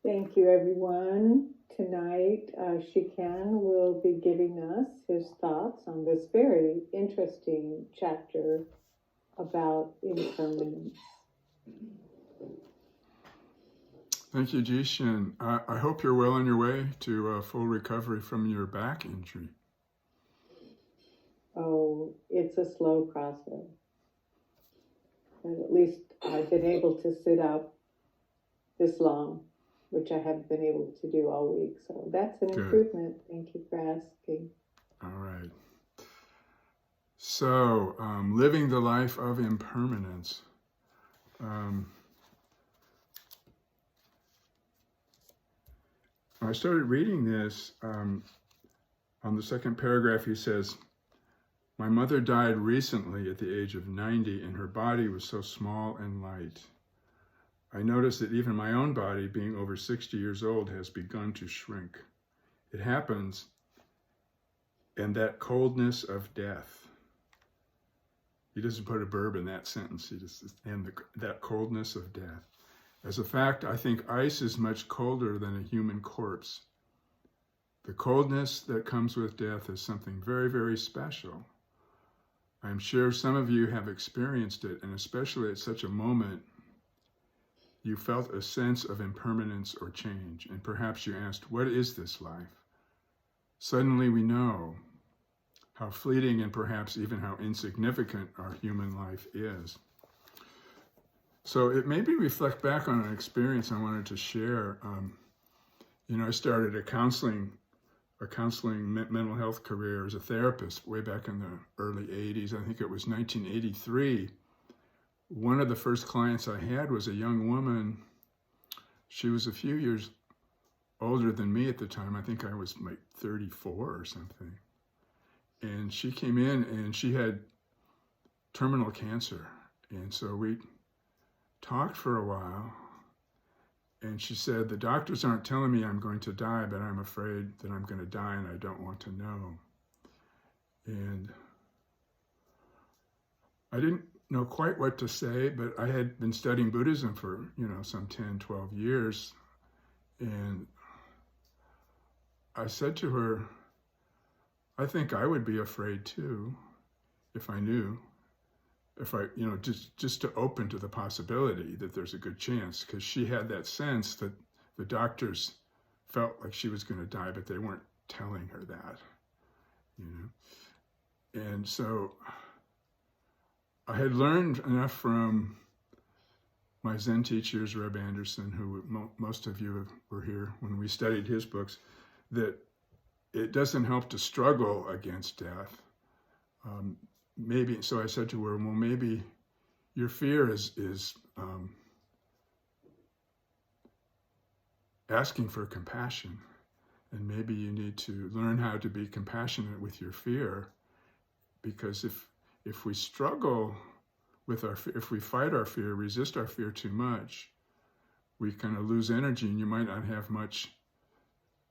Thank you, everyone. Tonight, Shikan will be giving us his thoughts on this very interesting chapter about impermanence. Thank you, Jishin. I hope you're well on your way to full recovery from your back injury. Oh, it's a slow process. And at least I've been able to sit up this long, which I haven't been able to do all week. So that's an improvement. Thank you for asking. All right. So, living the life of impermanence. I started reading this. On the second paragraph, he says, "My mother died recently at the age of 90, and her body was so small and light. I noticed that even my own body, being over 60 years old, has begun to shrink. It happens, and that coldness of death." He doesn't put a verb in that sentence. He just, and that coldness of death. "As a fact, I think ice is much colder than a human corpse. The coldness that comes with death is something very, very special. I am sure some of you have experienced it, and especially at such a moment, you felt a sense of impermanence or change, and perhaps you asked, what is this life? Suddenly we know how fleeting and perhaps even how insignificant our human life is." So it made me reflect back on an experience I wanted to share. I started a counseling mental health career as a therapist way back in the early 80s. I think it was 1983. One of the first clients I had was a young woman. She was a few years older than me at the time. I think I was like 34 or something. And she came in and she had terminal cancer. And so we talked for a while. And she said, "The doctors aren't telling me I'm going to die, but I'm afraid that I'm going to die and I don't want to know." And I didn't know quite what to say, but I had been studying Buddhism for, some 10, 12 years. And I said to her, "I think I would be afraid too, if I knew, if I, just to open to the possibility that there's a good chance," because she had that sense that the doctors felt like she was going to die, but they weren't telling her that, And so I had learned enough from my Zen teachers, Reb Anderson, who most of you were here when we studied his books, that it doesn't help to struggle against death. Maybe, so I said to her, well, maybe your fear is asking for compassion. And maybe you need to learn how to be compassionate with your fear, because if we struggle with our fear, if we fight our fear, resist our fear too much, we kind of lose energy, and you might not have much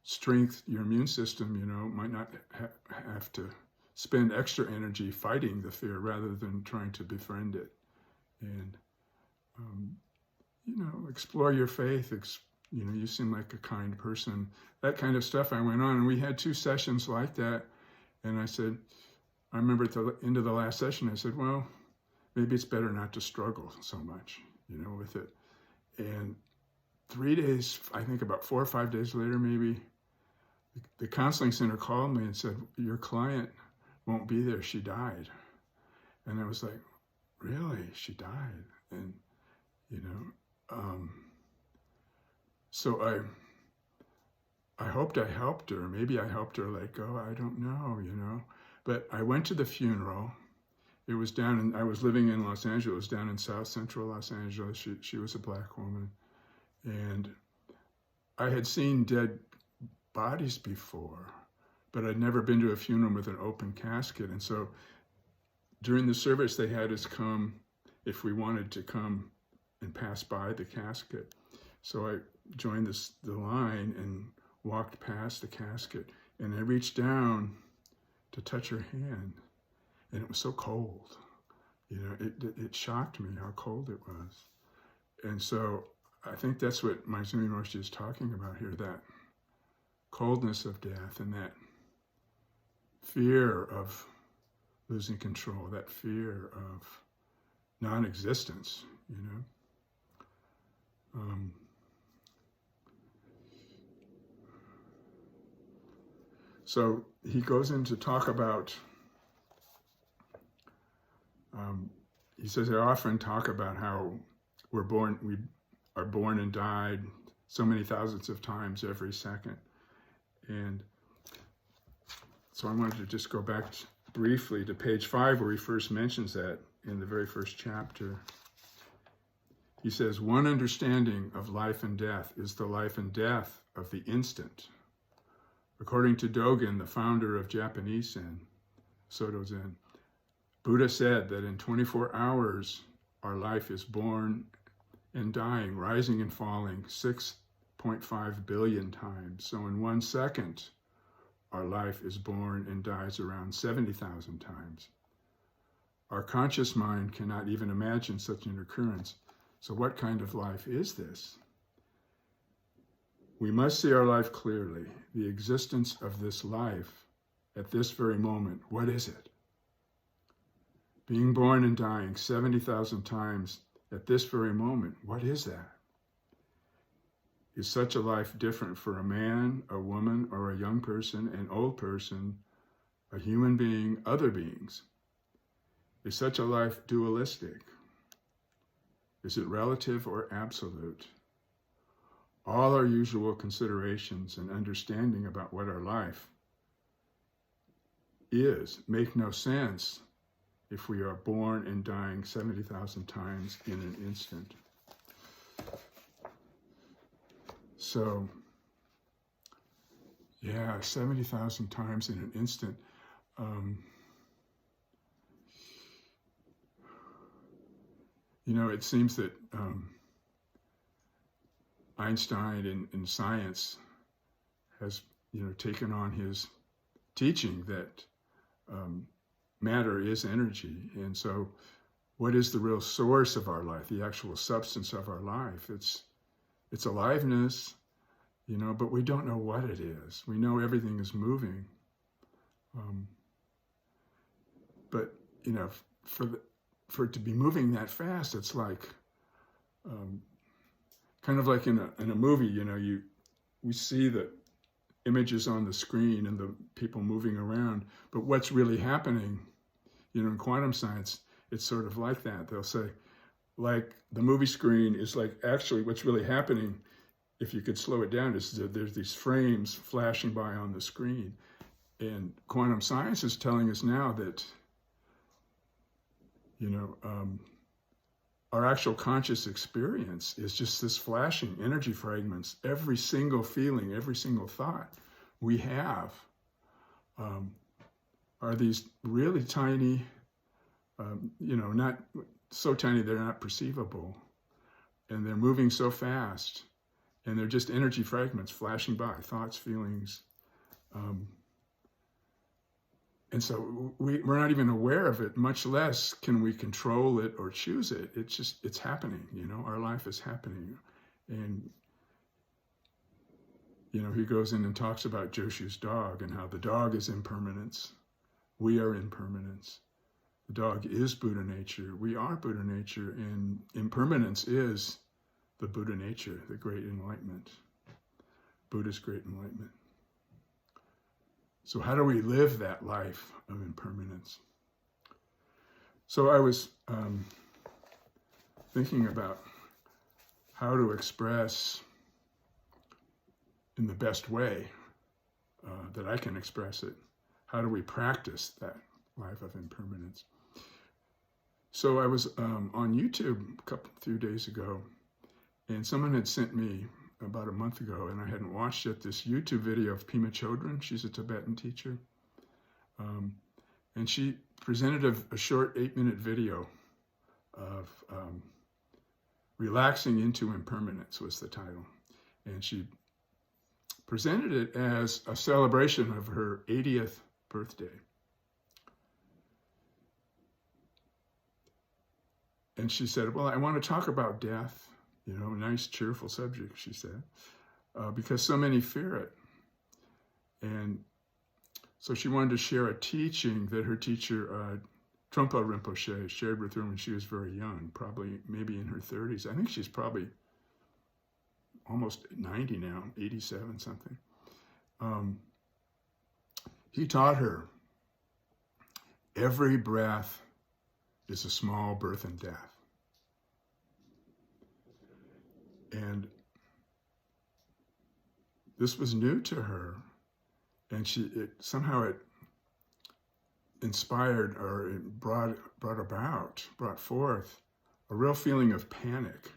strength. Your immune system, might not have to spend extra energy fighting the fear rather than trying to befriend it. And, explore your faith. You seem like a kind person. That kind of stuff I went on. And we had 2 sessions like that. And I remember at the end of the last session, I said, well, maybe it's better not to struggle so much, with it. And 3 days, I think about 4 or 5 days later, maybe, the counseling center called me and said, your client won't be there. She died. And I was like, really? She died? And, so I hoped I helped her. Maybe I helped her let go. I don't know, But I went to the funeral. It was I was living in Los Angeles, down in South Central Los Angeles. She was a Black woman. And I had seen dead bodies before, but I'd never been to a funeral with an open casket. And so during the service, they had us come, if we wanted to come and pass by the casket. So I joined the line and walked past the casket, and I reached down to touch her hand, and it was so cold. It shocked me how cold it was. And so I think that's what Maizumi Roshi is talking about here, that coldness of death and that fear of losing control, that fear of non-existence, you know. So he goes in to talk about, he says, I often talk about how we are born and died so many thousands of times every second. And so I wanted to just go back briefly to page 5 where he first mentions that in the very first chapter. He says, one understanding of life and death is the life and death of the instant. According to Dogen, the founder of Japanese Zen, Soto Zen, Buddha said that in 24 hours, our life is born and dying, rising and falling 6.5 billion times. So in 1 second, our life is born and dies around 70,000 times. Our conscious mind cannot even imagine such an occurrence. So what kind of life is this? We must see our life clearly. The existence of this life at this very moment, what is it? Being born and dying 70,000 times at this very moment, what is that? Is such a life different for a man, a woman, or a young person, an old person, a human being, other beings? Is such a life dualistic? Is it relative or absolute? All our usual considerations and understanding about what our life is make no sense if we are born and dying 70,000 times in an instant. So, yeah, 70,000 times in an instant. You know, it seems that Einstein in science has, taken on his teaching that matter is energy. And so what is the real source of our life, the actual substance of our life? It's aliveness, but we don't know what it is. We know everything is moving. But, for it to be moving that fast, it's like, kind of like in a movie, we see the images on the screen and the people moving around, but what's really happening, in quantum science, it's sort of like that. They'll say, like, the movie screen is like, actually what's really happening, if you could slow it down, is that there's these frames flashing by on the screen. And quantum science is telling us now that, our actual conscious experience is just this flashing energy fragments. Every single feeling, every single thought we have are these really tiny, not so tiny they're not perceivable. And they're moving so fast. And they're just energy fragments flashing by, thoughts, feelings. And so we're not even aware of it, much less can we control it or choose it. It's happening, our life is happening. And, he goes in and talks about Joshu's dog and how the dog is impermanence. We are impermanence. The dog is Buddha nature. We are Buddha nature. And impermanence is the Buddha nature, the great enlightenment, Buddha's great enlightenment. So how do we live that life of impermanence? So I was thinking about how to express in the best way that I can express it. How do we practice that life of impermanence? So I was on YouTube a few days ago, and someone had sent me about a month ago, and I hadn't watched it, this YouTube video of Pema Chodron. She's a Tibetan teacher. And she presented a short 8-minute video of Relaxing into Impermanence was the title. And she presented it as a celebration of her 80th birthday. And she said, well, I want to talk about death. Nice, cheerful subject, she said, because so many fear it. And so she wanted to share a teaching that her teacher, Trungpa Rinpoche, shared with her when she was very young, probably maybe in her 30s. I think she's probably almost 90 now, 87 something. He taught her, every breath is a small birth and death. And this was new to her, and somehow it inspired, or it brought forth a real feeling of panic,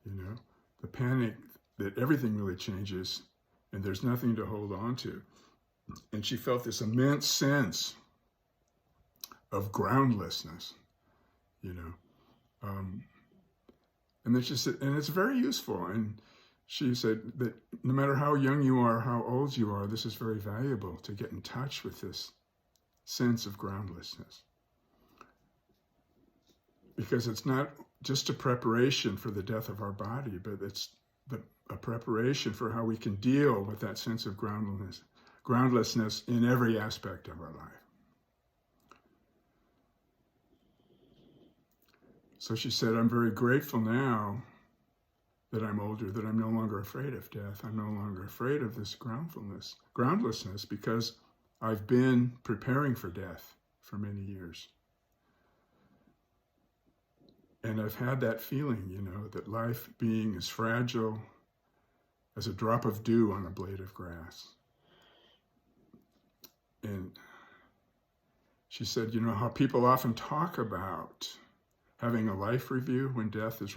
the panic that everything really changes and there's nothing to hold on to. And she felt this immense sense of groundlessness, and then she said, and it's very useful. And she said that no matter how young you are, how old you are, this is very valuable to get in touch with this sense of groundlessness. Because it's not just a preparation for the death of our body, but it's a preparation for how we can deal with that sense of groundlessness in every aspect of our life. So she said, I'm very grateful now that I'm older, that I'm no longer afraid of death. I'm no longer afraid of this groundlessness, because I've been preparing for death for many years. And I've had that feeling, that life being as fragile as a drop of dew on a blade of grass. And she said, how people often talk about having a life review when death is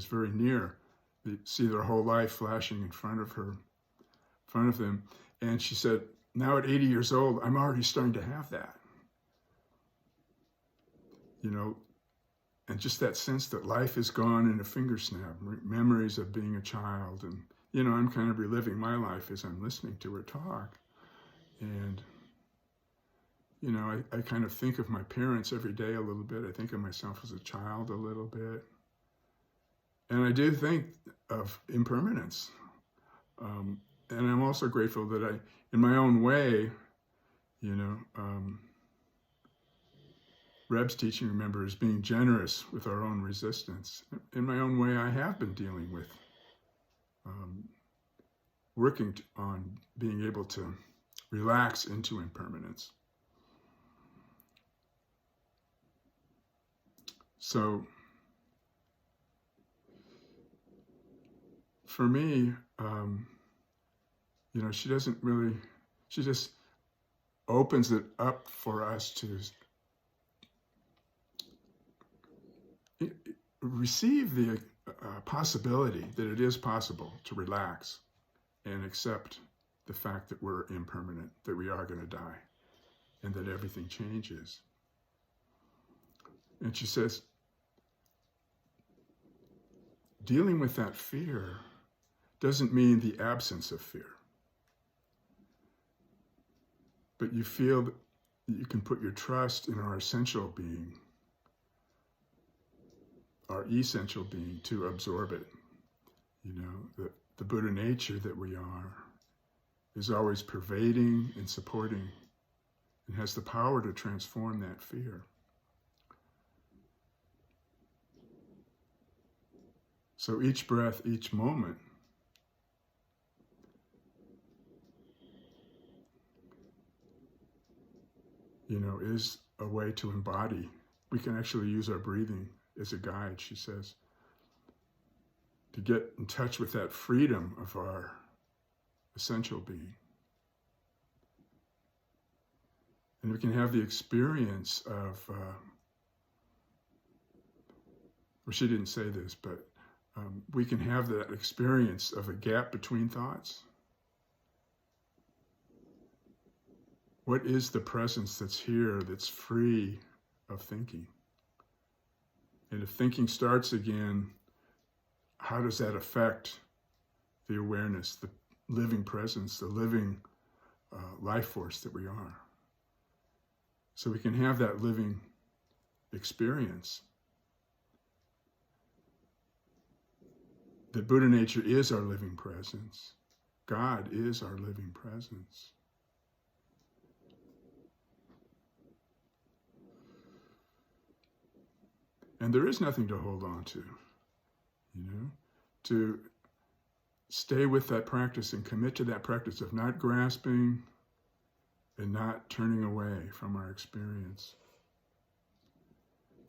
very near. They see their whole life flashing in front of them. And she said, now at 80 years old, I'm already starting to have that. And just that sense that life is gone in a finger snap, memories of being a child. And, I'm kind of reliving my life as I'm listening to her talk. And, I kind of think of my parents every day a little bit. I think of myself as a child a little bit. And I do think of impermanence. And I'm also grateful that I, in my own way, Reb's teaching, remember, is being generous with our own resistance. In my own way, I have been dealing with working on being able to relax into impermanence. So, for me, she just opens it up for us to receive the possibility that it is possible to relax and accept the fact that we're impermanent, that we are going to die, and that everything changes. And she says, dealing with that fear doesn't mean the absence of fear. But you feel that you can put your trust in our essential being, our essential being, to absorb it. The Buddha nature that we are is always pervading and supporting, and has the power to transform that fear. So each breath, each moment, is a way to embody. We can actually use our breathing as a guide, she says, to get in touch with that freedom of our essential being. And we can have the experience of, well, she didn't say this, but we can have that experience of a gap between thoughts. What is the presence that's here, that's free of thinking? And if thinking starts again, how does that affect the awareness, the living presence, the living life force that we are? So we can have that living experience. that Buddha nature is our living presence. God is our living presence. And there is nothing to hold on to, to stay with that practice and commit to that practice of not grasping and not turning away from our experience.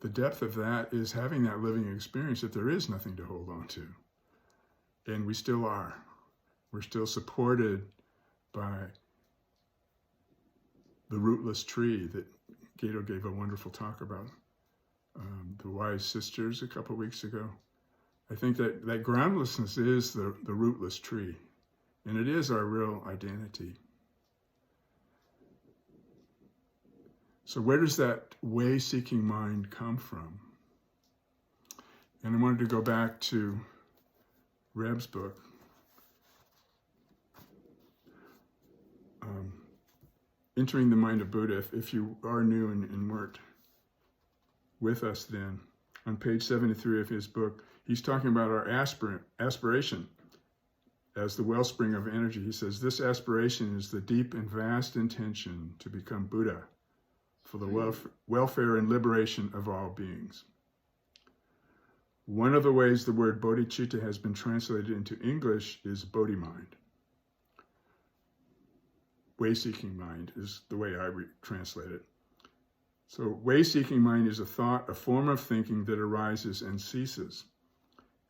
The depth of that is having that living experience that there is nothing to hold on to. And we still are. We're still supported by the rootless tree that Gato gave a wonderful talk about. The wise sisters a couple of weeks ago. I think that groundlessness is the rootless tree, and it is our real identity. So where does that way-seeking mind come from? And I wanted to go back to Reb's book, Entering the Mind of Buddha. If you are new and weren't with us then, on page 73 of his book, he's talking about our aspiration as the wellspring of energy. He says, this aspiration is the deep and vast intention to become Buddha for the welfare and liberation of all beings. One of the ways the word bodhicitta has been translated into English is bodhi mind. Way-seeking mind is the way I translate it. So way-seeking mind is a thought, a form of thinking that arises and ceases.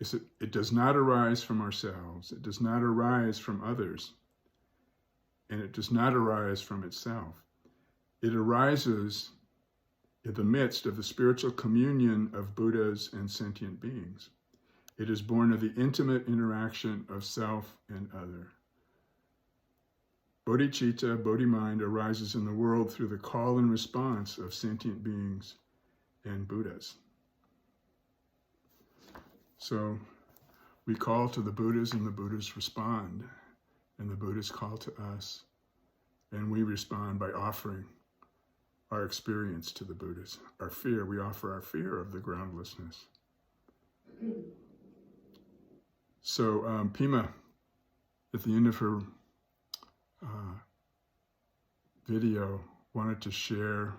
It does not arise from ourselves. It does not arise from others. And it does not arise from itself. It arises in the midst of the spiritual communion of Buddhas and sentient beings. It is born of the intimate interaction of self and other. Bodhicitta, bodhi mind, arises in the world through the call and response of sentient beings and Buddhas. So we call to the Buddhas and the Buddhas respond, and the Buddhas call to us, and we respond by offering our experience to the Buddhas. Our fear, we offer our fear of the groundlessness. So Pima, at the end of her video, wanted to share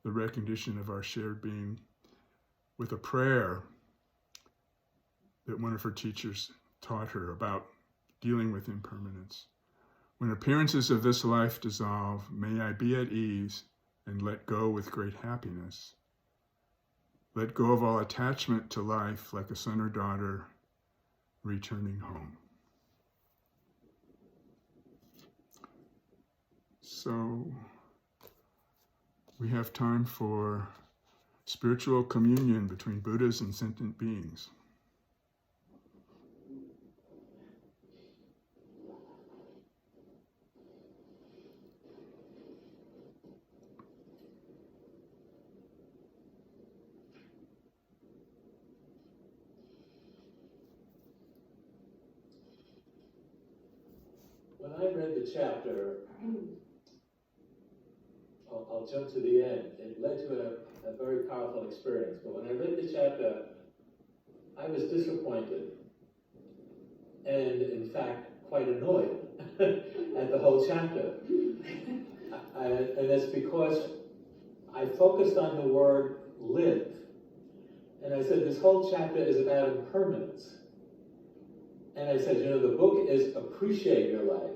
the recognition of our shared being with a prayer that one of her teachers taught her about dealing with impermanence. When appearances of this life dissolve, may I be at ease and let go with great happiness. Let go of all attachment to life like a son or daughter returning home. So we have time for spiritual communion between Buddhas and sentient beings. When I read the chapter, I'll jump to the end. It led to a very powerful experience. But when I read the chapter, I was disappointed and, in fact, quite annoyed at the whole chapter. And that's because I focused on the word live. And I said, this whole chapter is about impermanence. And I said, the book is appreciate your life.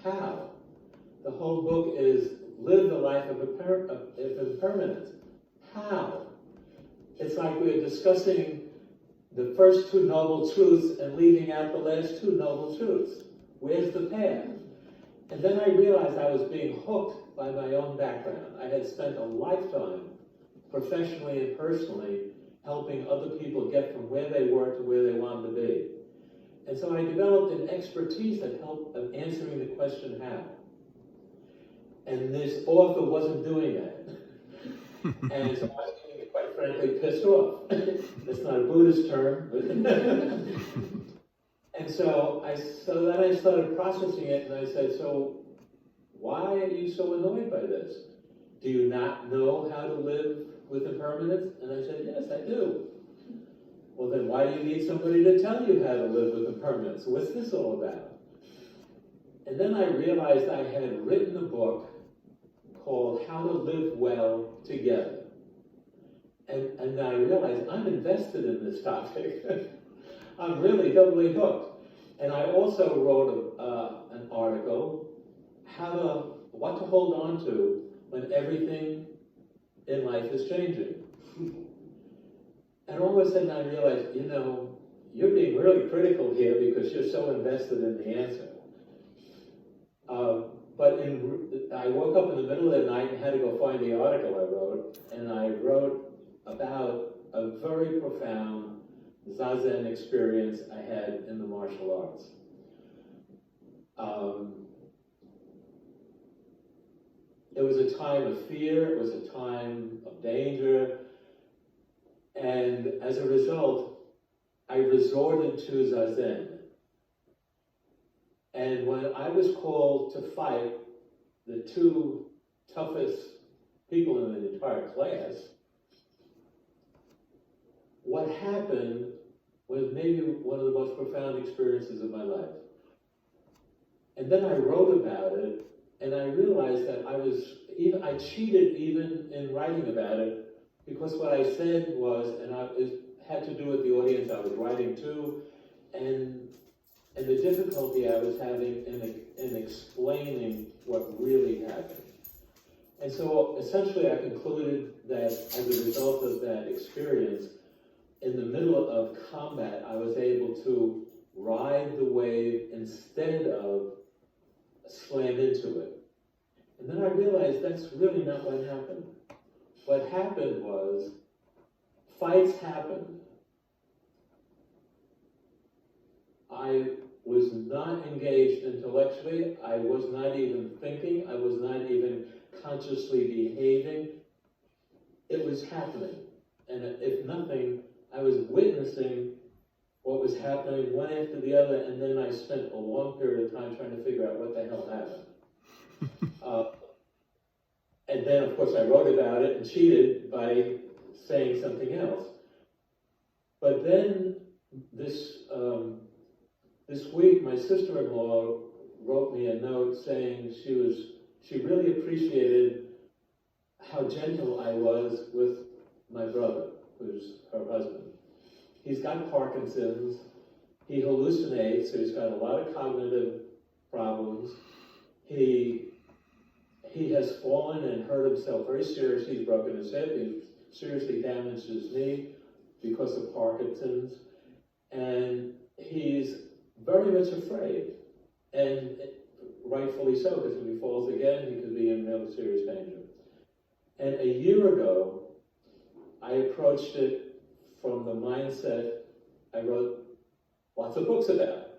How? The whole book is live the life of impermanence. How? It's like we're discussing the first two noble truths and leaving out the last two noble truths. Where's the path? And then I realized I was being hooked by my own background. I had spent a lifetime, professionally and personally, helping other people get from where they were to where they wanted to be. And so I developed an expertise that helped answering the question how. And this author wasn't doing that. And so I was getting, quite frankly, pissed off. That's not a Buddhist term. And so then I started processing it, and I said, so why are you so annoyed by this? Do you not know how to live with impermanence? And I said, yes, I do. Well, then why do you need somebody to tell you how to live with impermanence? What's this all about? And then I realized I had written a book called How to Live Well Together. And I realized I'm invested in this topic. I'm really doubly hooked. And I also wrote an article, what to hold on to when everything in life is changing. And all of a sudden I realized, you're being really critical here because you're so invested in the answer. But I woke up in the middle of the night and had to go find the article I wrote, and I wrote about a very profound Zazen experience I had in the martial arts. It was a time of fear, it was a time of danger, and as a result, I resorted to Zazen. And when I was called to fight the two toughest people in the entire class, what happened was maybe one of the most profound experiences of my life. And then I wrote about it, and I realized that I cheated even in writing about it, because what I said was, it had to do with the audience I was writing to, and the difficulty I was having in explaining what really happened. And so essentially I concluded that as a result of that experience, in the middle of combat, I was able to ride the wave instead of slam into it. And then I realized that's really not what happened. What happened was, fights happened. I was not engaged intellectually, I was not even thinking, I was not even consciously behaving. It was happening. And if nothing, I was witnessing what was happening one after the other, and then I spent a long period of time trying to figure out what the hell happened. And then, of course, I wrote about it and cheated by saying something else. But then this week, my sister-in-law wrote me a note saying she really appreciated how gentle I was with my brother, who's her husband. He's got Parkinson's, he hallucinates, so he's got a lot of cognitive problems. He has fallen and hurt himself very seriously. He's broken his hip, he's seriously damaged his knee because of Parkinson's, and he's very much afraid, and rightfully so, because if he falls again, he could be in real serious danger. And a year ago, I approached it from the mindset I wrote lots of books about,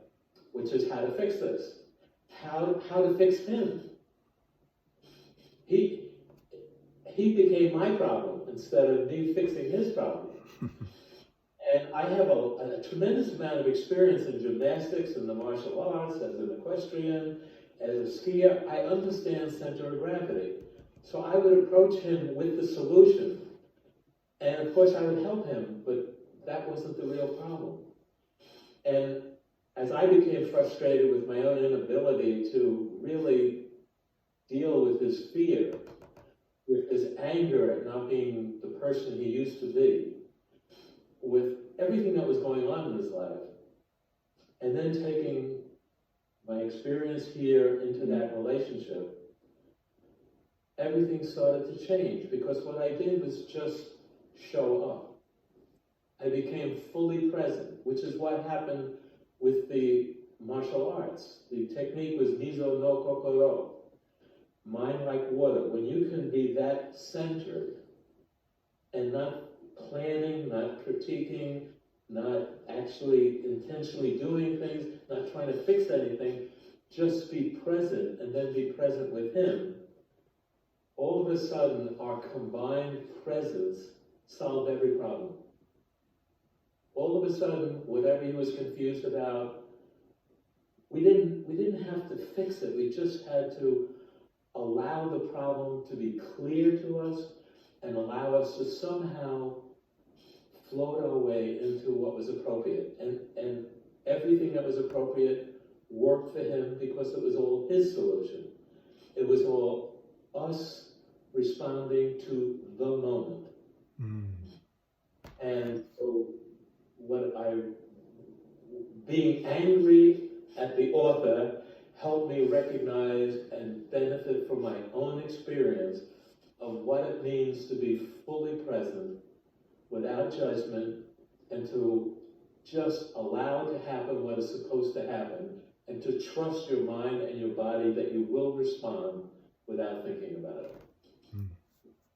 which is how to fix this, how to fix him. He became my problem instead of me fixing his problem. And I have a tremendous amount of experience in gymnastics and the martial arts, as an equestrian, as a skier. I understand center of gravity. So I would approach him with the solution. And of course I would help him, but that wasn't the real problem. And as I became frustrated with my own inability to really deal with his fear, with his anger at not being the person he used to be, with everything that was going on in his life, and then taking my experience here into that relationship, everything started to change, because what I did was just show up. I became fully present, which is what happened with the martial arts. The technique was Nizo no Kokoro, mind like water. When you can be that centered and not planning, not critiquing, not actually intentionally doing things, not trying to fix anything, just be present and then be present with him, all of a sudden our combined presence solved every problem. All of a sudden, whatever he was confused about, we didn't have to fix it. We just had to allow the problem to be clear to us and allow us to somehow flowed our way into what was appropriate. And everything that was appropriate worked for him because it was all his solution. It was all us responding to the moment. Mm. And so being angry at the author helped me recognize and benefit from my own experience of what it means to be fully present without judgment and to just allow to happen what is supposed to happen and to trust your mind and your body that you will respond without thinking about it. Mm.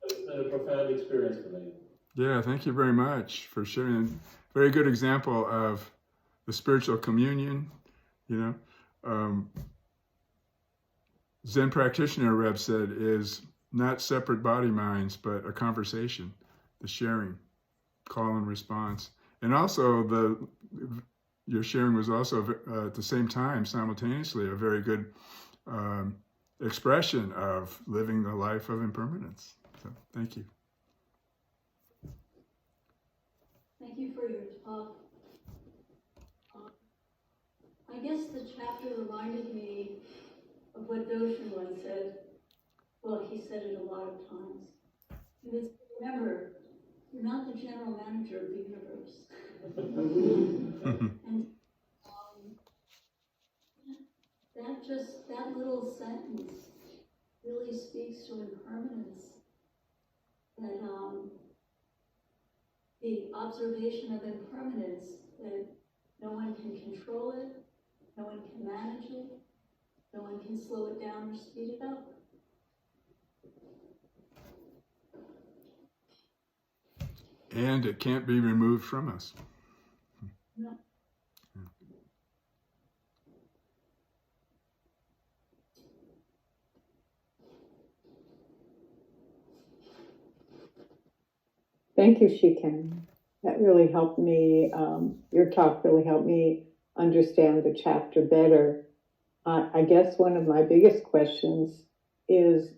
It's been a profound experience for me. Yeah, thank you very much for sharing. Very good example of the spiritual communion, you know. Zen practitioner Reb said is not separate body minds, but a conversation, the sharing, call and response. And also your sharing was also at the same time, simultaneously, a very good expression of living the life of impermanence. So thank you. Thank you for your talk. I guess the chapter reminded me of what Doshin once said. Well, he said it a lot of times. He would say, remember, you're not the general manager of the universe. And that little sentence really speaks to impermanence. That the observation of impermanence, that no one can control it, no one can manage it, no one can slow it down or speed it up. And it can't be removed from us. No. Thank you, Shiken. That really helped me, your talk really helped me understand the chapter better. I guess one of my biggest questions is,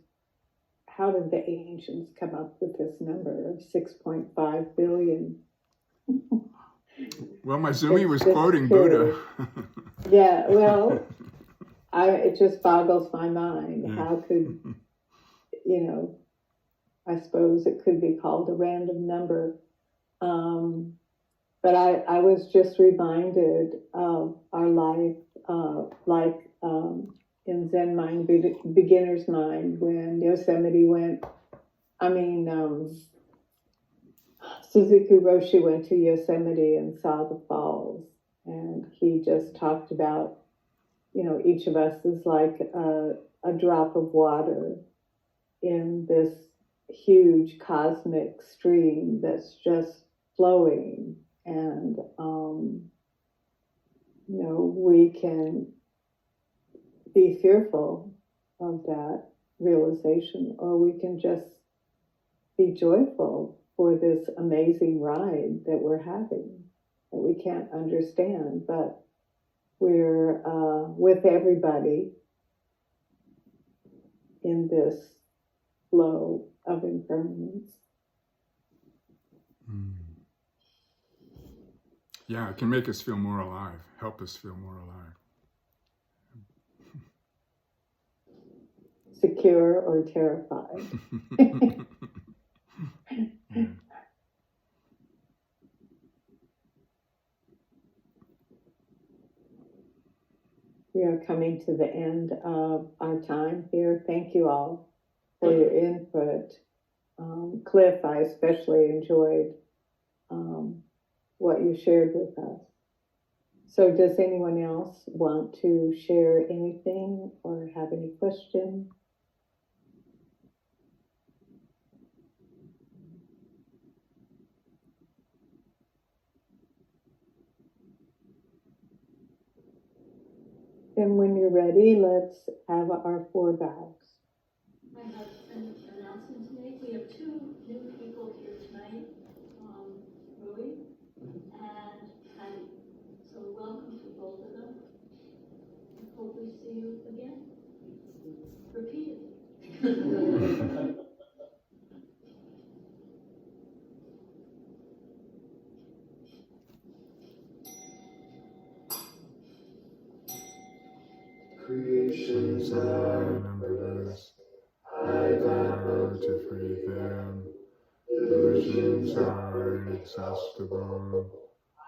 how did the ancients come up with this number of 6.5 billion? Well, my Zumi was just quoting curious. Buddha. Yeah, well, it just boggles my mind. Yeah. How could, I suppose it could be called a random number. But I was just reminded of our life, in Zen mind, beginner's mind, when Yosemite went, Suzuki Roshi went to Yosemite and saw the falls. And he just talked about, each of us is like a drop of water in this huge cosmic stream that's just flowing. And, we can be fearful of that realization, or we can just be joyful for this amazing ride that we're having, that we can't understand, but we're with everybody in this flow of impermanence. Mm. Yeah, it can make us feel more alive, help us feel more alive. Secure or terrified. Yeah. We are coming to the end of our time here. Thank you all for your input. Cliff, I especially enjoyed what you shared with us. So does anyone else want to share anything or have any questions? And when you're ready, let's have our 4 vows. I have an announcement to make. We have 2 new people here tonight, Rui and Patty. So welcome to both of them. I hope we see you again. Repeatedly. are numberless. I vow to free them. Illusions are inexhaustible.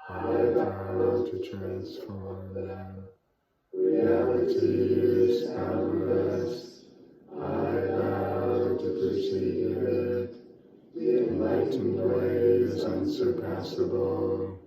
I vow to transform them. Reality is boundless. I vow to perceive it. The enlightened way is unsurpassable.